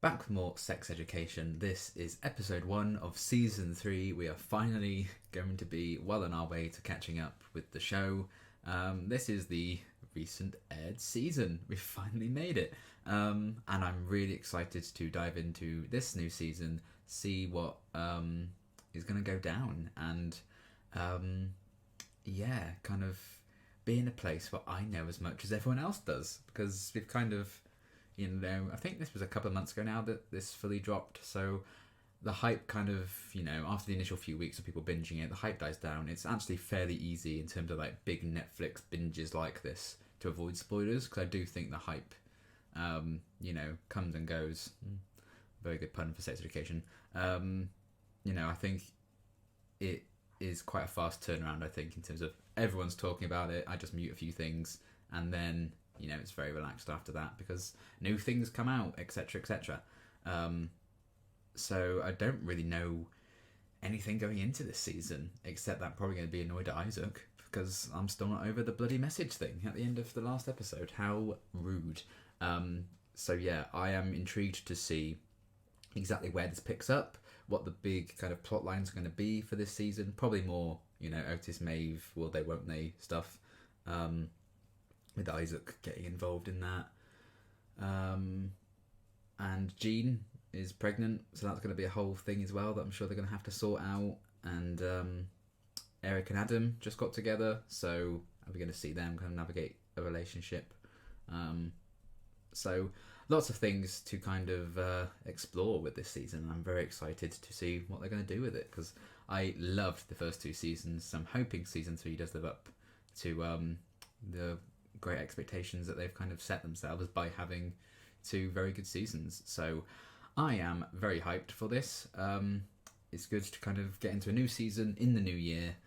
Back with more sex education. This is episode 1 of season 3. We are finally going to be well on our way to catching up with the show. This is the recent aired season. We've finally made it. And I'm really excited to dive into this new season, see what is going to go down, and kind of be in a place where I know as much as everyone else does. Because we've kind of I think this was a couple of months ago now that this fully dropped, so the hype kind of, after the initial few weeks of people binging it, the hype dies down. It's actually fairly easy in terms of like big Netflix binges like this to avoid spoilers, because I do think the hype, comes and goes. Very good pun for sex education. I think it is quite a fast turnaround, I think, in terms of everyone's talking about it. I just mute a few things, and then it's very relaxed after that because new things come out, etc., etc. So I don't really know anything going into this season, except that I'm probably going to be annoyed at Isaac because I'm still not over the bloody message thing at the end of the last episode. How rude. So yeah, I am intrigued to see exactly where this picks up, what the big kind of plot lines are going to be for this season. Probably more, Otis, Maeve, will they, won't they stuff. With Isaac getting involved in that. And Jean is pregnant, so that's going to be a whole thing as well that I'm sure they're going to have to sort out. And Eric and Adam just got together, so are we going to see them kind of navigate a relationship? So lots of things to kind of explore with this season. I'm very excited to see what they're going to do with it, because I loved the first 2 seasons, so I'm hoping season 3 does live up to the great expectations that they've kind of set themselves by having 2 very good seasons. So I am very hyped for this. It's good to kind of get into a new season in the new year.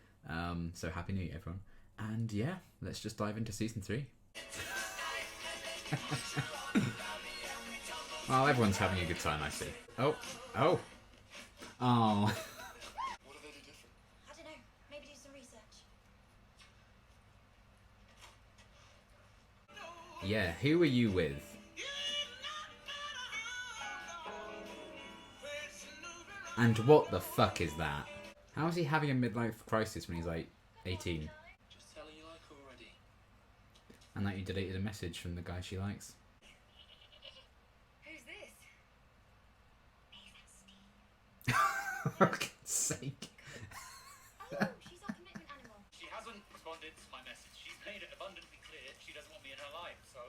So happy new year, everyone. And yeah, let's just dive into season 3. Well, everyone's having a good time, I see. Oh. What do they do different? I don't know. Maybe do some research. Yeah, who are you with? And what the fuck is that? How is he having a midlife crisis when he's like 18? Just tell her you like her already. And that you deleted a message from the guy she likes? Who's this? Hey, that's Steve. For God's sake. Oh, she's our commitment animal. She hasn't responded to my message. She's made it abundantly clear she doesn't want me in her life, so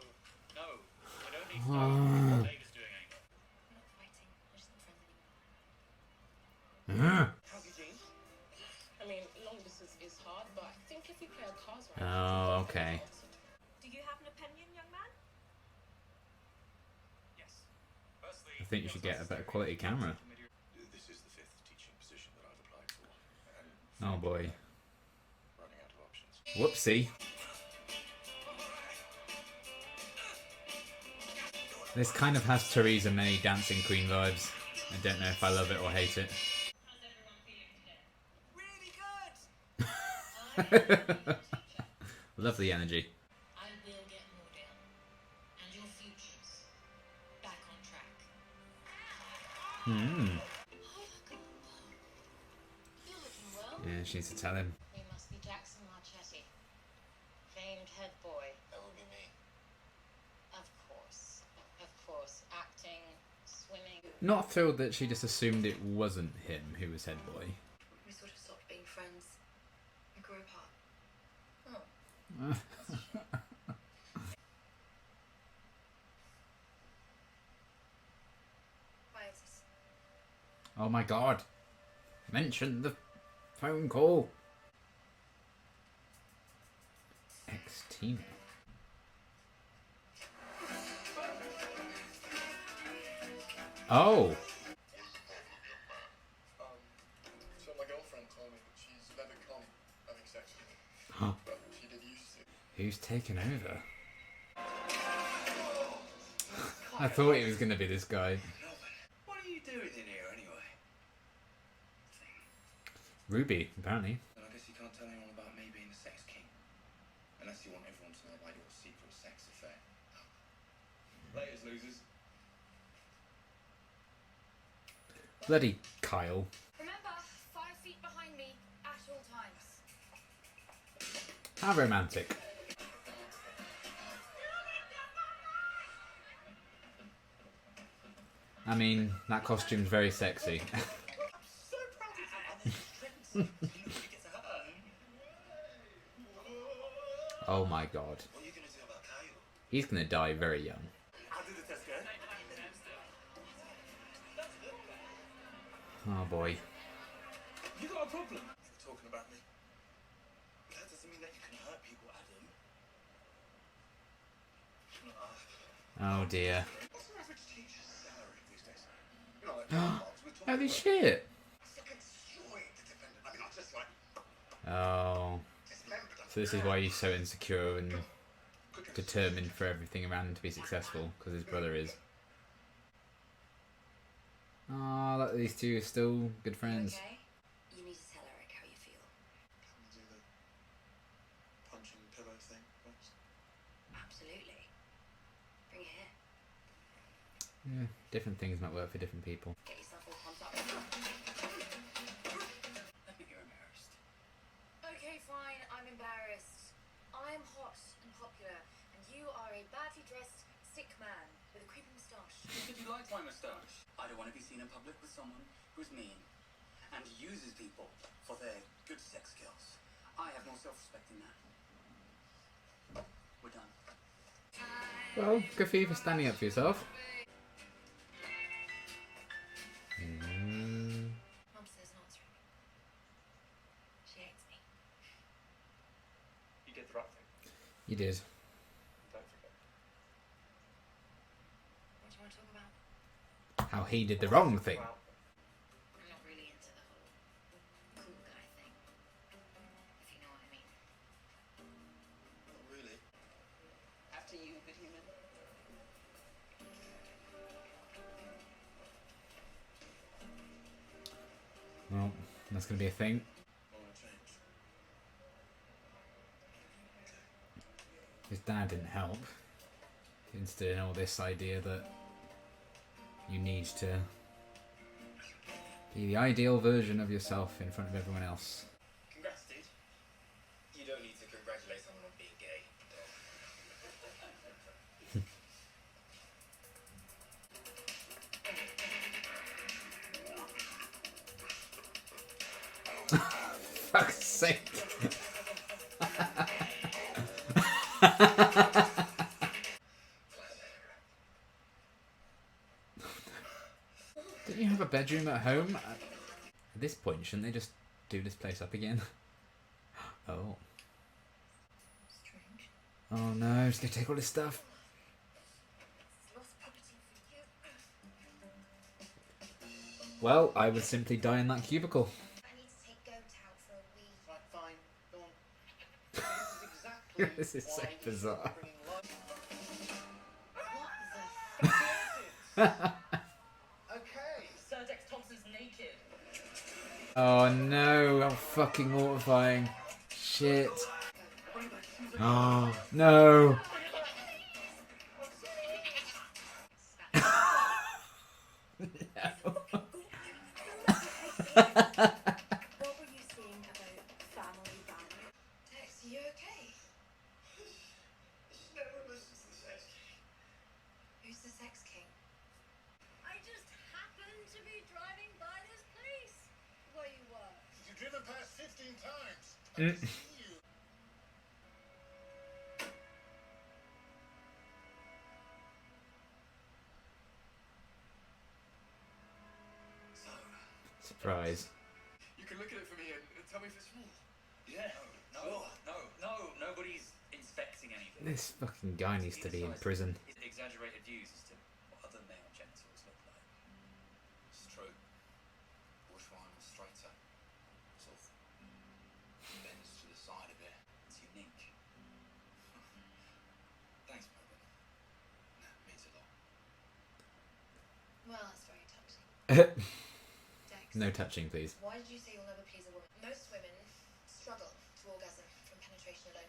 no. I don't need to know what Dave is doing anymore. We're not fighting. We're just not friends anymore. How's your Jean? I mean, long distance is hard, but I think if we play our cards right, Oh, okay. Do you have an opinion, young man? Yes. Firstly, I think you should get a better quality camera. This is the 5th teaching position that I've applied for. And Oh boy. running out of options. Whoopsie. This kind of has Theresa May Dancing Queen vibes. I don't know if I love it or hate it. Really good! Lovely energy. I will get Mordale and your futures back on track. Hmm. You're looking well. Yeah, she needs to tell him. You must be Jackson Marchetti, famed head boy. That would be me. Of course, acting, swimming. Not thrilled that she just assumed it wasn't him who was head boy. We sort of stopped being friends. We grew apart. Why is this? Oh my god. Mention the phone call. Ex-Tina. Oh. So my girlfriend told me that she's never come having sex with me. Huh. But she did used to. Who's taken over? I thought it was going to be this guy. What are you doing in here anyway? Ruby, apparently. And I guess you can't tell anyone about me being the sex king. Unless you want everyone to know about your secret sex affair. Laters, losers. Bloody Kyle. Remember, 5 feet behind me at all times. How romantic. I mean, that costume's very sexy. So proud of you. And then she gets hurt. Oh my god. What are you going to do about Kyle? He's gonna die very young. How did the test go? Oh boy. You got a problem? You're talking about me. That doesn't mean that you can hurt people, Adam. Oh dear. What's the average teacher's salary these days? You know, like, we're talking Holy about shit. fucking destroyed the defendant. I mean, not just like Oh. dismembered them. So this is why he's so insecure and Quick and determined for everything around him to be successful, because his brother is. Oh, look, these two are still good friends. Okay? You need to tell Eric how you feel. Can we do the punching pillow thing first? Absolutely. Bring it here. Yeah, different things might work for different people. Get yourself all pumped up. I think you're embarrassed. Okay, fine. I'm embarrassed. I'm hot and popular, and you are a badly dressed, sick man with a creepy moustache. Did you like my moustache? I don't want to be seen in public with someone who's mean and uses people for their good sex skills. I have more self-respect than that. We're done. Well, good for you for standing up for yourself. Mum says not answering me. She hates me. You did the right thing. You did. Don't forget. What do you want to talk about? How he did the wrong thing. Well, I'm not really into the whole cool guy thing. If you know what I mean. not really. After you, good human. Well, that's going to be a thing. I want to change. His dad didn't help. He instilled in all this idea that you need to be the ideal version of yourself in front of everyone else. Congrats, dude. You don't need to congratulate someone on being gay. Fuck's sake. Didn't you have a bedroom at home? At this point, shouldn't they just do this place up again? Oh. Strange. Oh no, it's gonna take all this stuff. It's lost property for you. Well, I would simply die in that cubicle. I need to take Goat out for a wee. Right, fine. Go on. This is exactly This is so why we bizarre. should be bringing What the Okay. Sir Dex Thompson's naked. Oh no, how fucking mortifying. Shit. Oh no. What were you saying about family value? Dex, are you okay? She never listens to the sex king. Who's the sex king? I just happened to be driving by this place where you were. You've driven past 15 times. Mm. I can see you. So, Surprise. you can look at it for me and tell me if it's real. Yeah. No, nobody's inspecting anything. This fucking guy needs to be in prison. Exaggerated views as to what other male genitals look like. It's true. Bush one was straighter. Sort of bends to the side a bit. It's unique. Thanks, brother. That means a lot. Well, that's very touching. Dex, No touching, please. why did you say you'll never please a woman? Most women struggle to orgasm from penetration alone.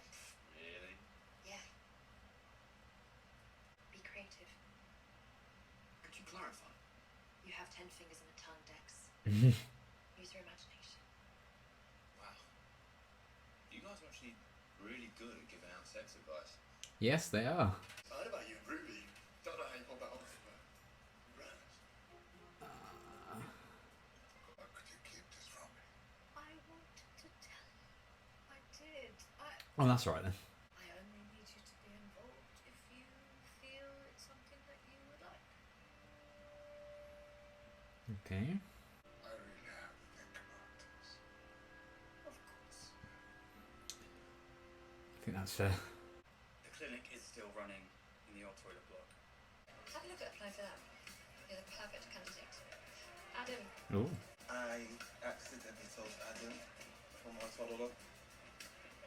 Really? Yeah. Be creative. Could you clarify? You have 10 fingers and a tongue, Dex. Use your imagination. Wow. You guys are actually really good at giving out sex advice. Yes, they are. I heard about you and Ruby. Don't know how you pulled that off, but congrats. Why could you keep this from me? I wanted to tell you. I did. Oh, that's all right then. I only need you to be involved if you feel it's something that you would like. Okay. I really have to think about this. Of course. I think that's fair. The clinic is still running in the old toilet block. Have a look at apply for that. You're the perfect candidate. Adam, Oh. I accidentally told Adam from my follow-up.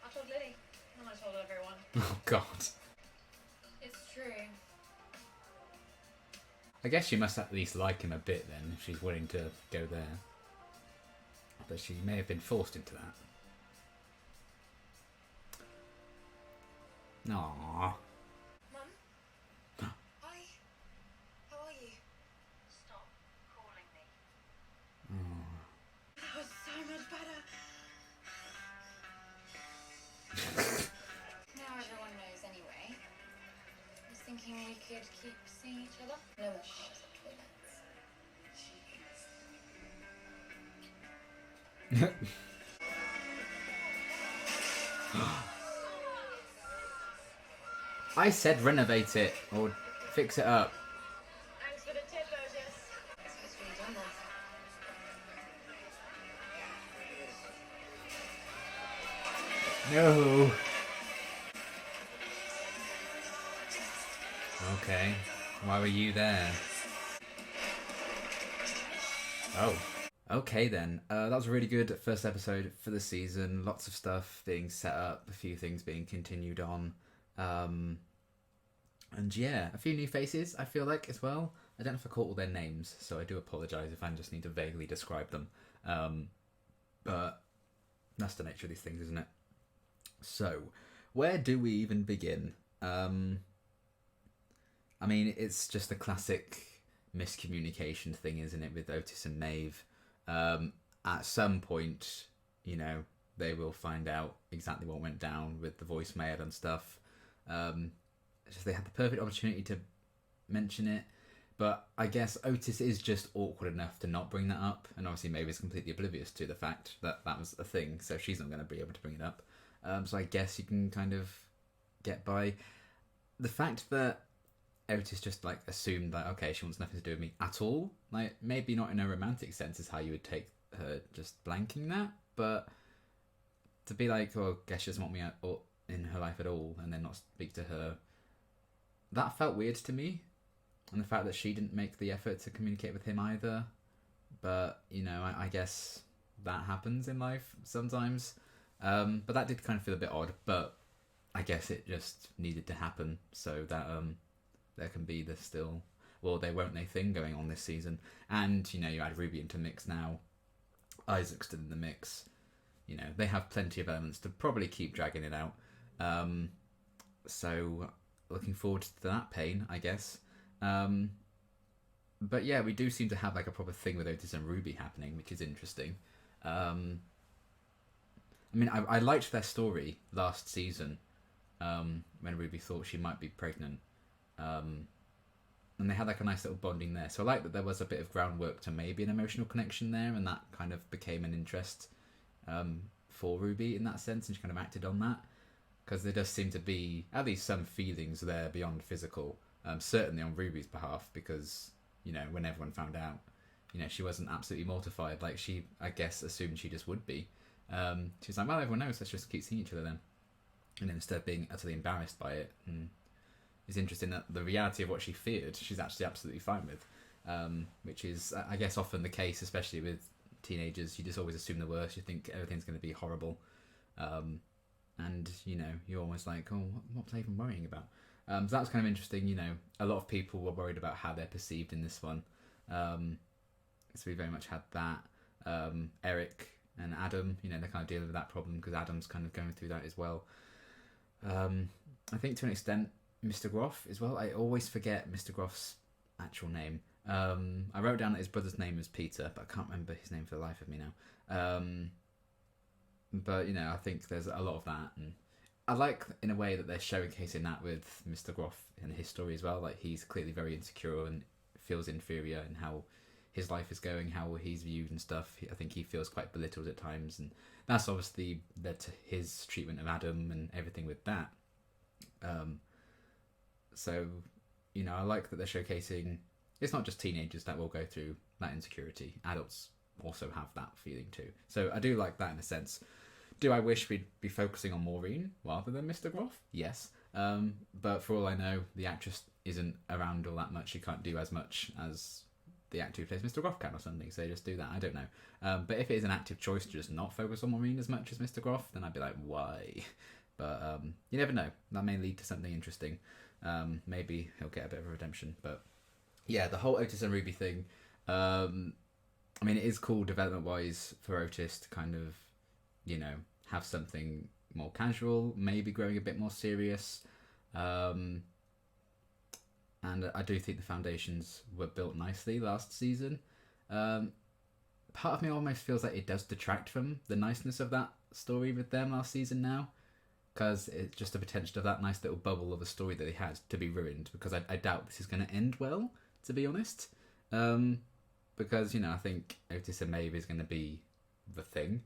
I told Lily, and I told everyone. Oh God. It's true. I guess she must at least like him a bit then, if she's willing to go there. But she may have been forced into that. Aww. Mum? Hi. How are you? Stop calling me. That was so much better. Now everyone knows anyway. I was thinking we could keep seeing each other. No more showers at toilets. I said renovate it or fix it up. Thanks for the tip, Otis. So it's really done that. No. Okay. Why were you there? Oh. Okay then. That was a really good first episode for the season. Lots of stuff being set up, a few things being continued on. And yeah, a few new faces, I feel like, as well. I don't know if I caught all their names, so I do apologise if I just need to vaguely describe them. But that's the nature of these things, isn't it? So, where do we even begin? I mean, it's just a classic miscommunication thing, isn't it, with Otis and Maeve? At some point, you know, they will find out exactly what went down with the voicemail and stuff. It's just they had the perfect opportunity to mention it, but I guess Otis is just awkward enough to not bring that up, and obviously Maeve is completely oblivious to the fact that that was a thing, so she's not going to be able to bring it up. So I guess you can kind of get by. The fact that Otis just like assumed that, okay, she wants nothing to do with me at all, like maybe not in a romantic sense is how you would take her just blanking that, but to be like, oh, I guess she doesn't want me in her life at all, and then not speak to her, that felt weird to me. And the fact that she didn't make the effort to communicate with him either. But, you know, I guess that happens in life sometimes. But that did kind of feel a bit odd, but I guess it just needed to happen so that there can be this still, well, they won't they thing going on this season. And, you know, you add Ruby into mix now. Isaac's still in the mix. You know, they have plenty of elements to probably keep dragging it out. So looking forward to that pain, I guess. But yeah, we do seem to have like a proper thing with Otis and Ruby happening, which is interesting. I mean, I liked their story last season, when Ruby thought she might be pregnant. And they had like a nice little bonding there. So I like that there was a bit of groundwork to maybe an emotional connection there, and that kind of became an interest for Ruby in that sense, and she kind of acted on that. Because there does seem to be at least some feelings there beyond physical, certainly on Ruby's behalf, because, you know, when everyone found out, you know, she wasn't absolutely mortified like she, I guess, assumed she just would be. She was like, well, everyone knows, let's just keep seeing each other then. And then instead of being utterly embarrassed by it, and it's interesting that the reality of what she feared, she's actually absolutely fine with, which is, I guess, often the case, especially with teenagers. You just always assume the worst, you think everything's going to be horrible. And, you know, you're almost like, oh, what was I even worrying about? So that was kind of interesting, you know. A lot of people were worried about how they're perceived in this one. So we very much had that. Eric and Adam, you know, they're kind of dealing with that problem because Adam's kind of going through that as well. I think to an extent, Mr. Groff as well. I always forget Mr. Groff's actual name. I wrote down that his brother's name was Peter, but I can't remember his name for the life of me now. But, you know, I think there's a lot of that. And I like, in a way, that they're showcasing that with Mr. Groff and his story as well. Like, he's clearly very insecure and feels inferior in how his life is going, how he's viewed and stuff. I think he feels quite belittled at times. And that's obviously led to his treatment of Adam and everything with that. So, you know, I like that they're showcasing... It's not just teenagers that will go through that insecurity. Adults also have that feeling too. So I do like that in a sense. Do I wish we'd be focusing on Maureen rather than Mr. Groff? Yes. But for all I know, the actress isn't around all that much. She can't do as much as the actor who plays Mr. Groff can or something. So they just do that. I don't know. But if it is an active choice to just not focus on Maureen as much as Mr. Groff, then I'd be like, why? But you never know. That may lead to something interesting. Maybe he'll get a bit of a redemption. But yeah, the whole Otis and Ruby thing... I mean, it is cool development-wise for Otis to kind of, you know, have something more casual, maybe growing a bit more serious. And I do think the foundations were built nicely last season. Part of me almost feels like it does detract from the niceness of that story with them last season now. Because it's just the potential of that nice little bubble of a story that they had to be ruined. Because I doubt this is going to end well, to be honest. Because, you know, I think Otis and Maeve is going to be the thing.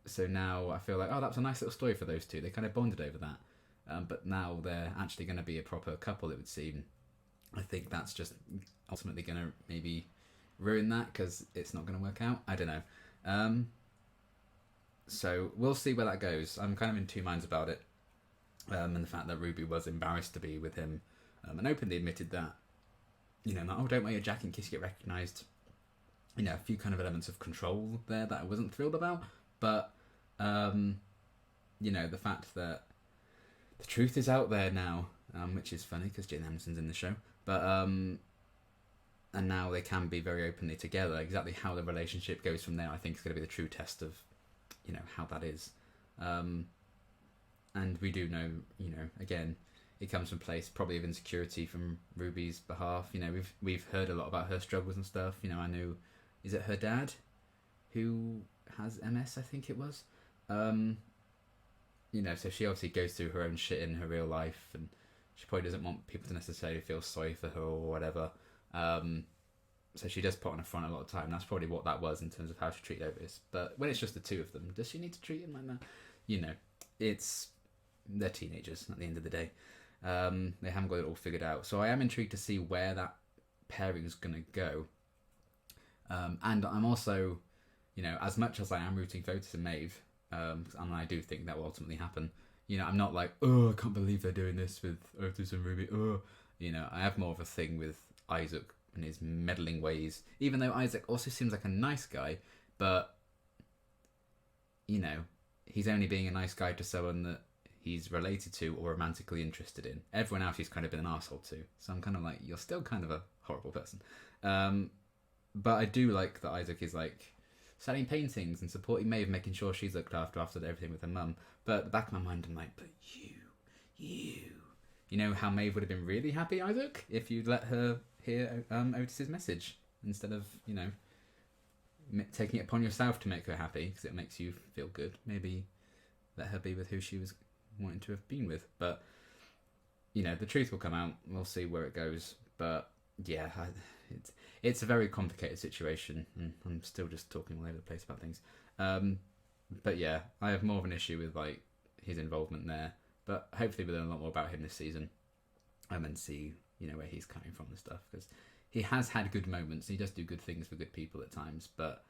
So now I feel like, oh, that was a nice little story for those two. They kind of bonded over that. But now they're actually going to be a proper couple, it would seem. I think that's just ultimately going to maybe ruin that because it's not going to work out. I don't know. So we'll see where that goes. I'm kind of in two minds about it. And the fact that Ruby was embarrassed to be with him and openly admitted that. You know, like, oh, don't wear your jacket in case you get recognised. You know, a few kind of elements of control there that I wasn't thrilled about. But, you know, the fact that the truth is out there now, which is funny because Jane Anderson's in the show. But, and now they can be very openly together. Exactly how the relationship goes from there, I think, is going to be the true test of, you know, how that is. And we do know, you know, again... It comes from a place probably of insecurity from Ruby's behalf. You know, we've heard a lot about her struggles and stuff. You know, I knew, is it her dad who has MS? I think it was. You know, so she obviously goes through her own shit in her real life, and she probably doesn't want people to necessarily feel sorry for her or whatever. So she does put on a front a lot of time. That's probably what that was in terms of how she treated Otis. But when it's just the two of them, does she need to treat him like that? You know, they're teenagers at the end of the day. They haven't got it all figured out. So I am intrigued to see where that pairing is going to go. And I'm also, you know, as much as I am rooting for Otis and Maeve, and I do think that will ultimately happen, you know, I'm not like, oh, I can't believe they're doing this with Otis and Ruby. Oh, you know, I have more of a thing with Isaac and his meddling ways, even though Isaac also seems like a nice guy, but, you know, he's only being a nice guy to someone that he's related to or romantically interested in. Everyone else he's kind of been an arsehole to. So I'm kind of like, you're still kind of a horrible person. But I do like that Isaac is like selling paintings and supporting Maeve, making sure she's looked after everything with her mum. But at the back of my mind, I'm like, but you know how Maeve would have been really happy, Isaac, if you'd let her hear Otis's message instead of, you know, taking it upon yourself to make her happy because it makes you feel good. Maybe let her be with who she was wanting to have been with. But, you know, the truth will come out. We'll see where it goes. But yeah, it's a very complicated situation, and I'm still just talking all over the place about things. But yeah, I have more of an issue with like his involvement there. But hopefully we'll learn a lot more about him this season, and see, you know, where he's coming from and stuff, because he has had good moments. He does do good things for good people at times, but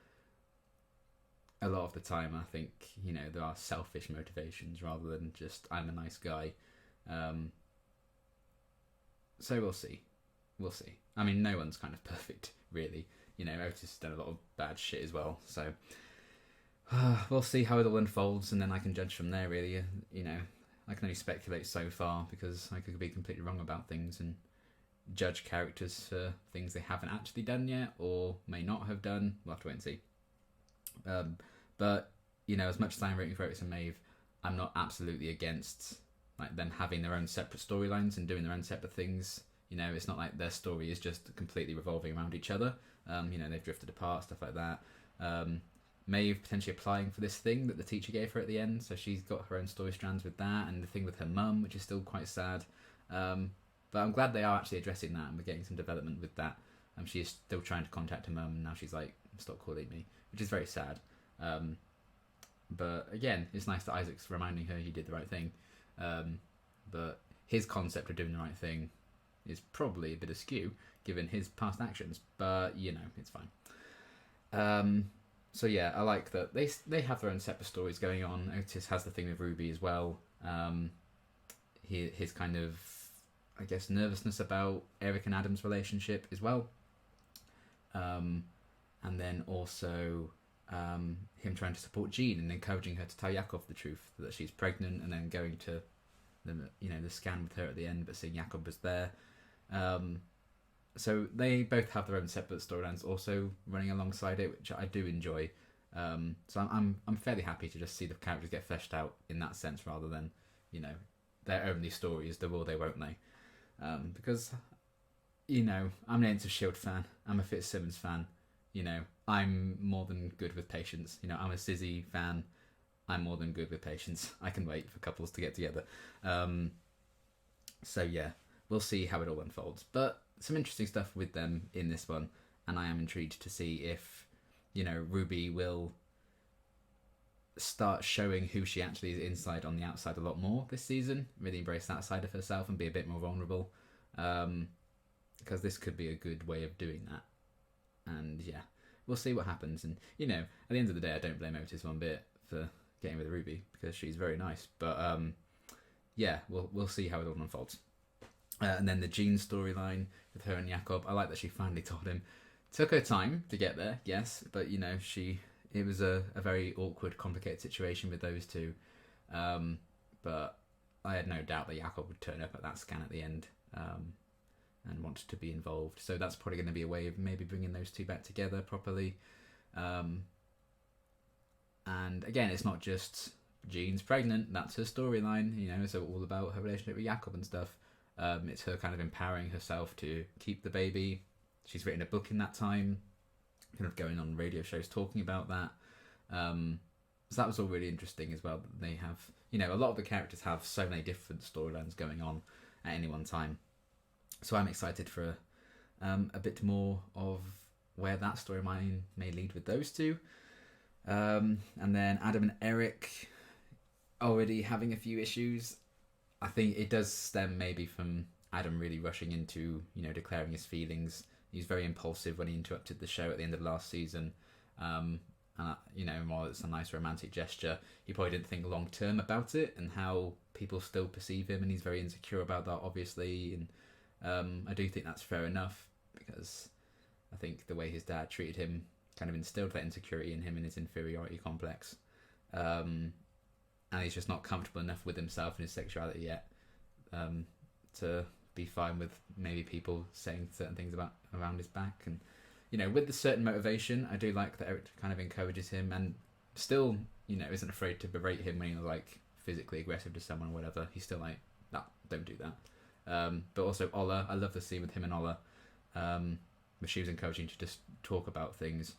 a lot of the time I think, you know, there are selfish motivations rather than just I'm a nice guy. So we'll see. I mean, no one's kind of perfect, really. You know, Otis has done a lot of bad shit as well, so we'll see how it all unfolds, and then I can judge from there, really. You know, I can only speculate so far because I could be completely wrong about things and judge characters for things they haven't actually done yet or may not have done. We'll have to wait and see. But, you know, as much as I'm rooting for Otis and Maeve, I'm not absolutely against like them having their own separate storylines and doing their own separate things You know, it's not like their story is just completely revolving around each other. You know, they've drifted apart, stuff like that. Maeve potentially applying for this thing that the teacher gave her at the end, so she's got her own story strands with that, and the thing with her mum, which is still quite sad. But I'm glad they are actually addressing that, and we're getting some development with that. She is still trying to contact her mum, and now she's like, stop calling me, which is very sad. But again, it's nice that Isaac's reminding her he did the right thing. But his concept of doing the right thing is probably a bit askew, given his past actions. But, you know, it's fine. So yeah, I like that they have their own separate stories going on. Otis has the thing with Ruby as well. His kind of, I guess, nervousness about Eric and Adam's relationship as well. And then also him trying to support Jean and encouraging her to tell Yakov the truth that she's pregnant, and then going to the scan with her at the end, but seeing Yakov was there. So they both have their own separate storylines also running alongside it, which I do enjoy. So I'm fairly happy to just see the characters get fleshed out in that sense, rather than, you know, their only stories, they will, they won't they? Because, you know, I'm an Agents of S.H.I.E.L.D. fan, I'm a Fitzsimmons fan, you know, I'm more than good with patience. You know, I'm a Sizzy fan, I'm more than good with patience. I can wait for couples to get together. So yeah, we'll see how it all unfolds. But some interesting stuff with them in this one, and I am intrigued to see if, you know, Ruby will start showing who she actually is inside on the outside a lot more this season, really embrace that side of herself and be a bit more vulnerable, because this could be a good way of doing that. And yeah, we'll see what happens. And, you know, at the end of the day, I don't blame Otis one bit for getting with Ruby, because she's very nice. But yeah, we'll see how it all unfolds. And then the Jean storyline with her and Jakob, I like that she finally told him. Took her time to get there, yes, but, you know, it was a very awkward, complicated situation with those two. But I had no doubt that Jakob would turn up at that scan at the end and want to be involved. So that's probably going to be a way of maybe bringing those two back together properly. And again, it's not just Jean's pregnant, that's her storyline, you know, it's all about her relationship with Jakob and stuff. It's her kind of empowering herself to keep the baby. She's written a book in that time, kind of going on radio shows talking about that. So that was all really interesting as well. They have, you know, a lot of the characters have so many different storylines going on at any one time. So I'm excited for a bit more of where that storyline may lead with those two. And then Adam and Eric already having a few issues. I think it does stem maybe from Adam really rushing into, you know, declaring his feelings. He's very impulsive when he interrupted the show at the end of last season. And, you know, while it's a nice romantic gesture, he probably didn't think long term about it and how people still perceive him, and he's very insecure about that, obviously. And I do think that's fair enough, because I think the way his dad treated him kind of instilled that insecurity in him and his inferiority complex. And he's just not comfortable enough with himself and his sexuality yet to be fine with maybe people saying certain things around his back. And, you know, with the certain motivation, I do like that Eric kind of encourages him and still, you know, isn't afraid to berate him when he's like physically aggressive to someone or whatever. He's still like, no, don't do that. But also Ola, I love the scene with him and Ola, where she was encouraging to just talk about things.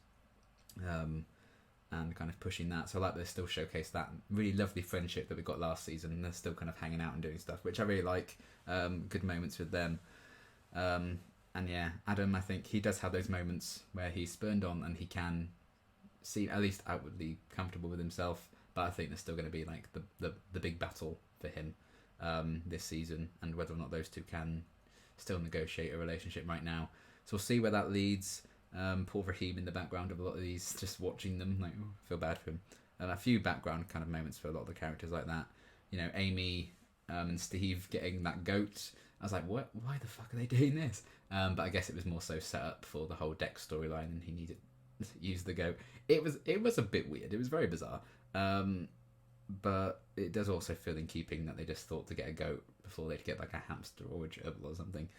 And kind of pushing that. So I like they still showcase that really lovely friendship that we got last season, and they're still kind of hanging out and doing stuff, which I really like. Good moments with them. And yeah, Adam, I think he does have those moments where he's spurned on and he can seem at least outwardly comfortable with himself, but I think there's still going to be like the big battle for him this season, and whether or not those two can still negotiate a relationship right now. So we'll see where that leads. Paul Rahim in the background of a lot of these, just watching them, like, feel bad for him. And a few background kind of moments for a lot of the characters like that. You know, Amy and Steve getting that goat. I was like, what? Why the fuck are they doing this? But I guess it was more so set up for the whole Dex storyline, and he needed to use the goat. It was a bit weird. It was very bizarre. But it does also feel in keeping that they just thought to get a goat before they'd get like a hamster or a gerbil or something.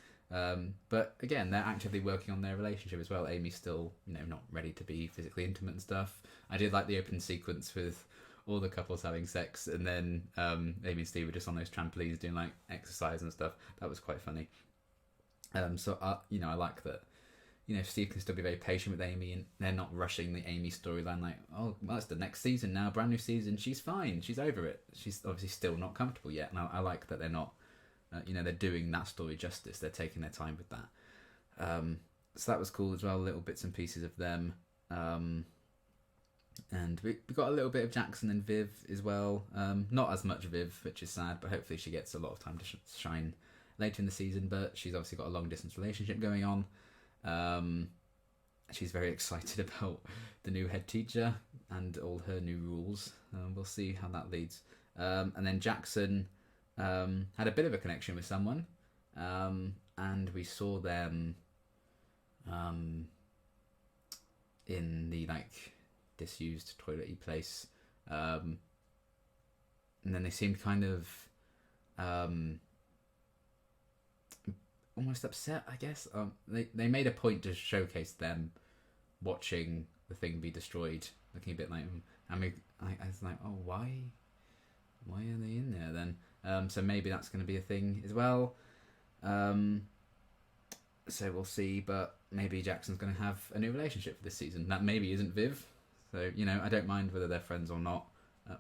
But again, they're actively working on their relationship as well. Amy's still, you know, not ready to be physically intimate and stuff. I did like the open sequence with all the couples having sex, and then Amy and Steve were just on those trampolines doing like exercise and stuff. That was quite funny. So I like that. Steve can still be very patient with Amy, and they're not rushing the Amy storyline. Like, oh, well, it's the next season now, brand new season. She's fine. She's over it. She's obviously still not comfortable yet, and I like that they're not. They're doing that story justice. They're taking their time with that. So that was cool as well. Little bits and pieces of them. And we got a little bit of Jackson and Viv as well. Not as much Viv, which is sad, but hopefully she gets a lot of time to shine later in the season. But she's obviously got a long distance relationship going on. She's very excited about the new head teacher and all her new rules. We'll see how that leads. And then Jackson had a bit of a connection with someone, and we saw them in the disused toilet-y place, and then they seemed kind of almost upset, I guess. They made a point to showcase them watching the thing be destroyed, looking a bit like, I was like, oh, why are they in there then? So maybe that's going to be a thing as well. So we'll see, but maybe Jackson's going to have a new relationship for this season. That maybe isn't Viv. So, I don't mind whether they're friends or not.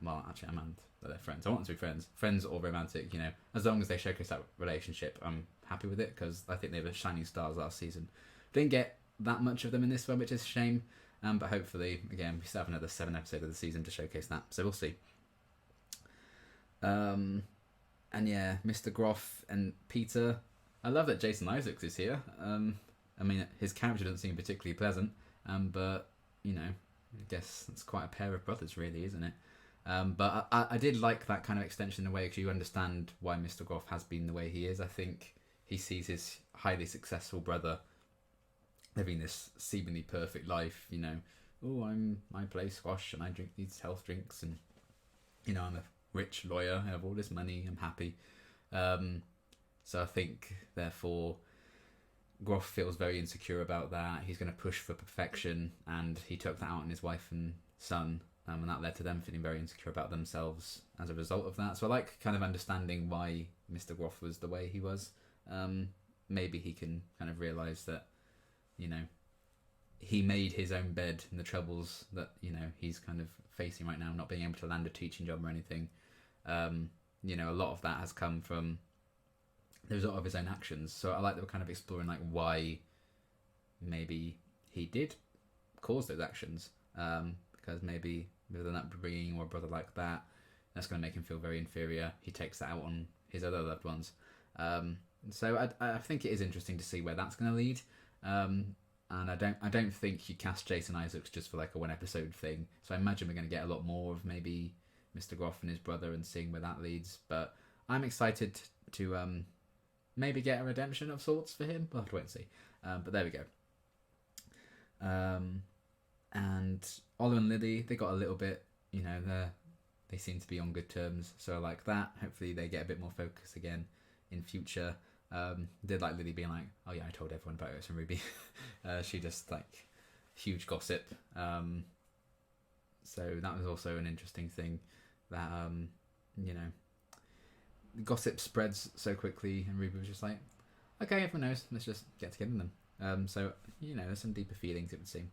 Well, actually, I mind that they're friends. I want them to be friends or romantic, as long as they showcase that relationship, I'm happy with it, because I think they were shining stars last season. Didn't get that much of them in this one, which is a shame. But hopefully, again, we still have another 7 episodes of the season to showcase that. So we'll see. And yeah, Mr. Groff and Peter. I love that Jason Isaacs is here. I mean, his character doesn't seem particularly pleasant, but, I guess it's quite a pair of brothers, really, isn't it? But I did like that kind of extension in a way, because you understand why Mr. Groff has been the way he is. I think he sees his highly successful brother living this seemingly perfect life, oh, I play squash and I drink these health drinks, and, I'm a rich lawyer, I have all this money, I'm happy. So I think, therefore, Groff feels very insecure about that. He's going to push for perfection, and he took that out on his wife and son, and that led to them feeling very insecure about themselves as a result of that. So I like kind of understanding why Mr. Groff was the way he was. Maybe he can kind of realise that, he made his own bed, and the troubles that, he's kind of facing right now, not being able to land a teaching job or anything. A lot of that has come from the result of his own actions. So I like that we're kind of exploring why maybe he did cause those actions, because maybe with an upbringing or a brother like that, that's going to make him feel very inferior. He takes that out on his other loved ones. So I think it is interesting to see where that's going to lead. And I don't think you cast Jason Isaacs just for a 1 episode thing. So I imagine we're going to get a lot more of maybe Mr. Groff and his brother, and seeing where that leads. But I'm excited to maybe get a redemption of sorts for him. We'll have to wait and see. But there we go. And Oliver and Lily, they got a little bit, they seem to be on good terms. So I like that. Hopefully they get a bit more focus again in future. Did like Lily being like, oh yeah, I told everyone about Otis and Ruby. She just huge gossip. So that was also an interesting thing that, gossip spreads so quickly, and Ruby was just like, okay, everyone knows, let's just get together with them. So, there's some deeper feelings, it would seem.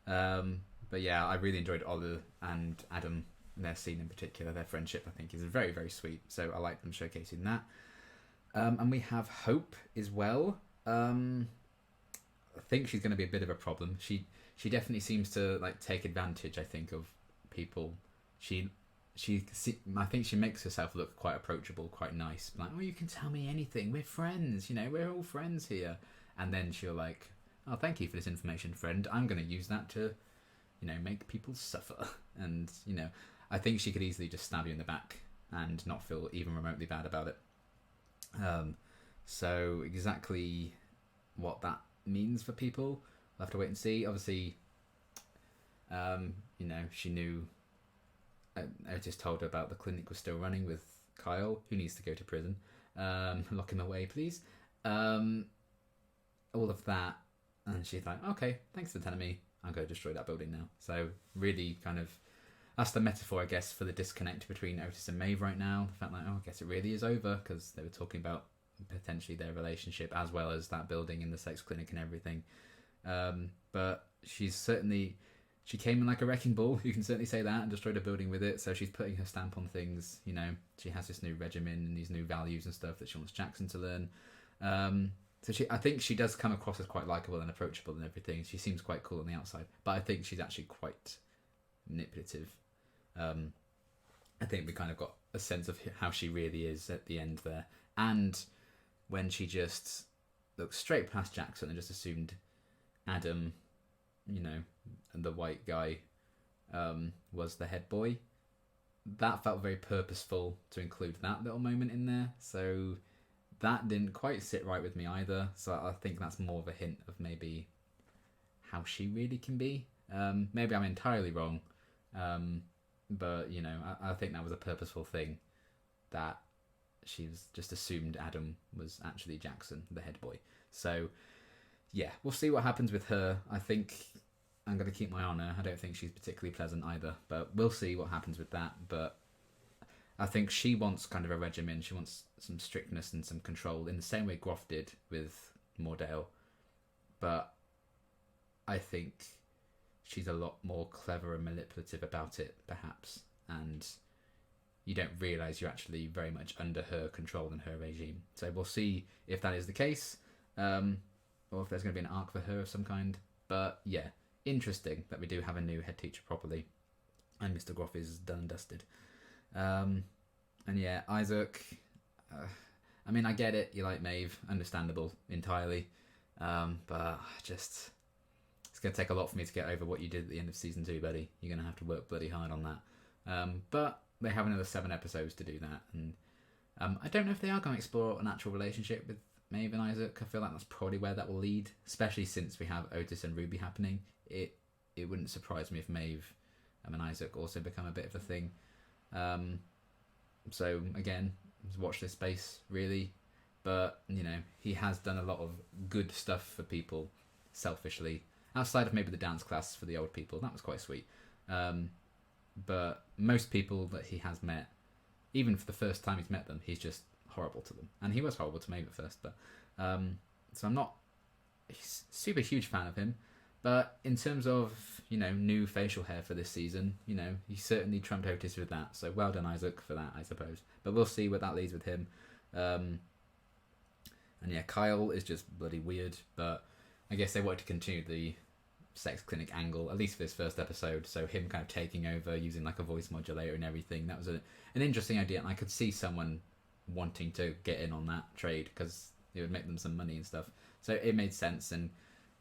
But yeah, I really enjoyed Oliver and Adam, their scene in particular. Their friendship, I think, is very, very sweet. So I like them showcasing that. And we have Hope as well. I think she's going to be a bit of a problem. She definitely seems to take advantage, I think, of people. I think she makes herself look quite approachable, quite nice. Like, oh, you can tell me anything. We're friends, we're all friends here. And then she'll oh, thank you for this information, friend. I'm going to use that to, make people suffer. And, I think she could easily just stab you in the back and not feel even remotely bad about it. So exactly what that means for people, we'll have to wait and see. Obviously, she knew, Otis told her about the clinic was still running with Kyle, who needs to go to prison. Lock him away, please. All of that, and she's like, okay, thanks for telling me, I'm going to destroy that building now. So really kind of, that's the metaphor, I guess, for the disconnect between Otis and Maeve right now. The fact oh, I guess it really is over, because they were talking about potentially their relationship, as well as that building in the sex clinic and everything. But she came in like a wrecking ball, you can certainly say that, and destroyed a building with it. So she's putting her stamp on things. You know, she has this new regimen and these new values and stuff that she wants Jackson to learn. So I think she does come across as quite likable and approachable and everything. She seems quite cool on the outside, but I think she's actually quite manipulative. I think we kind of got a sense of how she really is at the end there. And when she just looked straight past Jackson and just assumed Adam, you know, and the white guy was the head boy, that felt very purposeful to include that little moment in there. So that didn't quite sit right with me either. So I think that's more of a hint of maybe how she really can be. Maybe I'm entirely wrong. But, you know, I think that was a purposeful thing, that she's just assumed Adam was actually Jackson, the head boy. So, yeah, we'll see what happens with her. I think I'm going to keep my eye on her. I don't think she's particularly pleasant either, but we'll see what happens with that. But I think she wants kind of a regimen. She wants some strictness and some control in the same way Groff did with Mordale. But I think she's a lot more clever and manipulative about it, perhaps. And you don't realise you're actually very much under her control and her regime. So we'll see if that is the case, or if there's going to be an arc for her of some kind. But yeah, interesting that we do have a new head teacher properly, and Mr. Groff is done and dusted. And yeah, Isaac, I mean, I get it, you like Maeve, understandable entirely, but just, it's going to take a lot for me to get over what you did at the end of season 2, buddy. You're going to have to work bloody hard on that. But they have another 7 episodes to do that, and I don't know if they are going to explore an actual relationship with Maeve and Isaac. I feel like that's probably where that will lead, especially since we have Otis and Ruby happening. It wouldn't surprise me if Maeve and Isaac also become a bit of a thing. So again, watch this space really, but you know, he has done a lot of good stuff for people selfishly, outside of maybe the dance class for the old people. That was quite sweet. But most people that he has met, even for the first time he's met them, he's just horrible to them. And he was horrible to Maeve at first, but so I'm not a super huge fan of him. But in terms of, you know, new facial hair for this season, you know, he certainly trumped Otis with that. So well done, Isaac, for that, I suppose. But we'll see where that leads with him. And yeah, Kyle is just bloody weird. But I guess they wanted to continue the sex clinic angle, at least for this first episode. So him kind of taking over, using like a voice modulator and everything. That was an interesting idea. And I could see someone wanting to get in on that trade because it would make them some money and stuff. So it made sense. And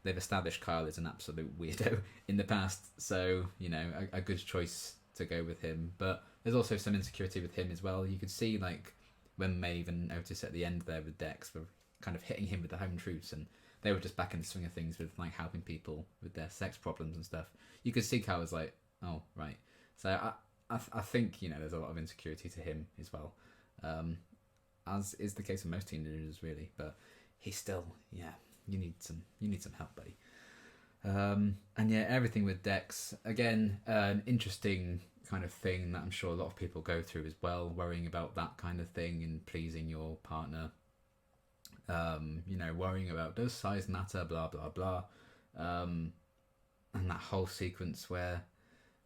they've established Kyle as an absolute weirdo in the past, so, you know, a good choice to go with him. But there's also some insecurity with him as well. You could see, like, when Maeve and Otis at the end there with Dex were kind of hitting him with the home truths, and they were just back in the swing of things with, like, helping people with their sex problems and stuff. You could see Kyle was like, oh, right. So I think, you know, there's a lot of insecurity to him as well, as is the case with most teenagers, really. But he's still, yeah, you need some help, buddy. And yeah, everything with Dex, again, an interesting kind of thing that I'm sure a lot of people go through as well, worrying about that kind of thing and pleasing your partner. You know, worrying about, does size matter, blah blah blah. And that whole sequence where,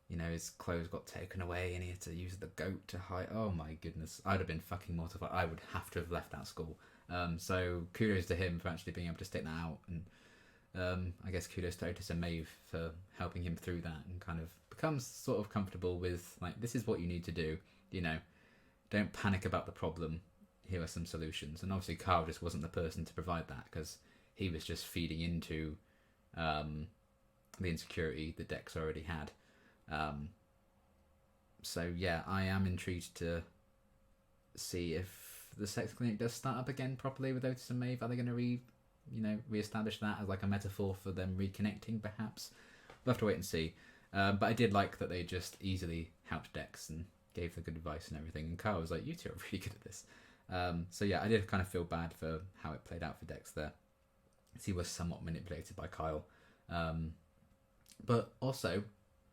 you know, his clothes got taken away and he had to use the goat to hide. Oh my goodness, I'd have been fucking mortified. I would have to have left that school. So kudos to him for actually being able to stick that out, and I guess kudos to Otis and Maeve for helping him through that and kind of becomes sort of comfortable with, like, this is what you need to do, you know, don't panic about the problem, here are some solutions. And obviously Carl just wasn't the person to provide that, because he was just feeding into the insecurity that Dex already had. So yeah, I am intrigued to see if the sex clinic does start up again properly with Otis and Maeve. Are they going to re-establish that as like a metaphor for them reconnecting, perhaps? We'll have to wait and see. But I did like that they just easily helped Dex and gave the good advice and everything. And Carl was like, you two are really good at this. So yeah, I did kind of feel bad for how it played out for Dex there, as he was somewhat manipulated by Kyle. But also,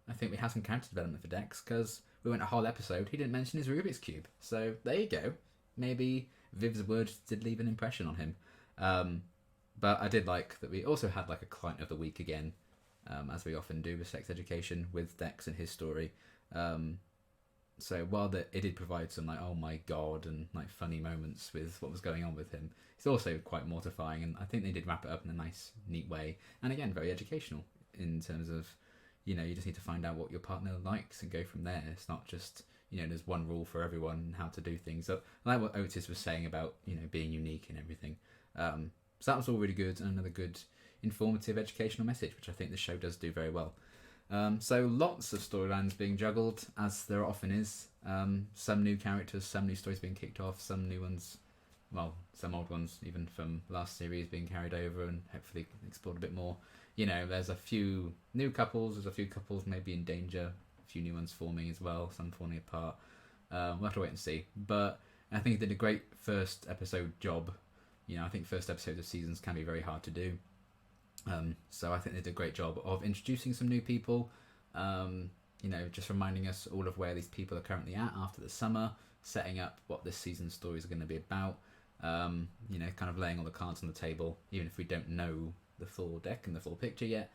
I think we have some character development for Dex, because we went a whole episode, he didn't mention his Rubik's Cube. So there you go. Maybe Viv's words did leave an impression on him. But I did like that we also had like a client of the week again, as we often do with Sex Education, with Dex and his story. So while it did provide some like, oh my god, and like funny moments with what was going on with him, it's also quite mortifying, and I think they did wrap it up in a nice, neat way. And again, very educational in terms of, you know, you just need to find out what your partner likes and go from there. It's not just, you know, there's one rule for everyone and how to do things. So I like what Otis was saying about, you know, being unique and everything. So that was all really good, and another good informative educational message, which I think the show does do very well. So lots of storylines being juggled, as there often is. Some new characters, some new stories being kicked off, some new ones, well, some old ones even from last series being carried over and hopefully explored a bit more. You know, there's a few new couples, there's a few couples maybe in danger, a few new ones forming as well, some falling apart. We'll have to wait and see. But I think it did a great first episode job. You know, I think first episodes of seasons can be very hard to do. So I think they did a great job of introducing some new people, you know, just reminding us all of where these people are currently at after the summer, setting up what this season's stories are going to be about, you know, kind of laying all the cards on the table. Even if we don't know the full deck and the full picture yet,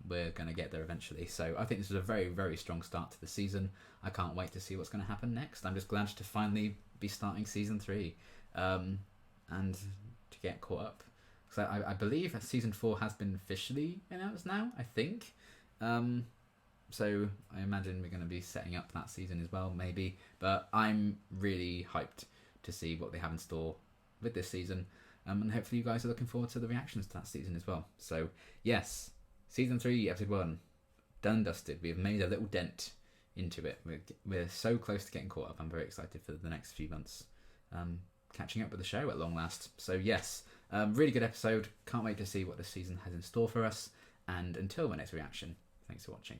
we're going to get there eventually. So I think this is a very, very strong start to the season. I can't wait to see what's going to happen next. I'm just glad to finally be starting season 3, and to get caught up. So I believe that season 4 has been officially announced now, I think. So I imagine we're going to be setting up that season as well, maybe. But I'm really hyped to see what they have in store with this season. And hopefully you guys are looking forward to the reactions to that season as well. So yes, season 3, episode 1, done and dusted. We have made a little dent into it. We're so close to getting caught up. I'm very excited for the next few months. Catching up with the show at long last. So yes, really good episode. Can't wait to see what this season has in store for us. And until my next reaction, thanks for watching.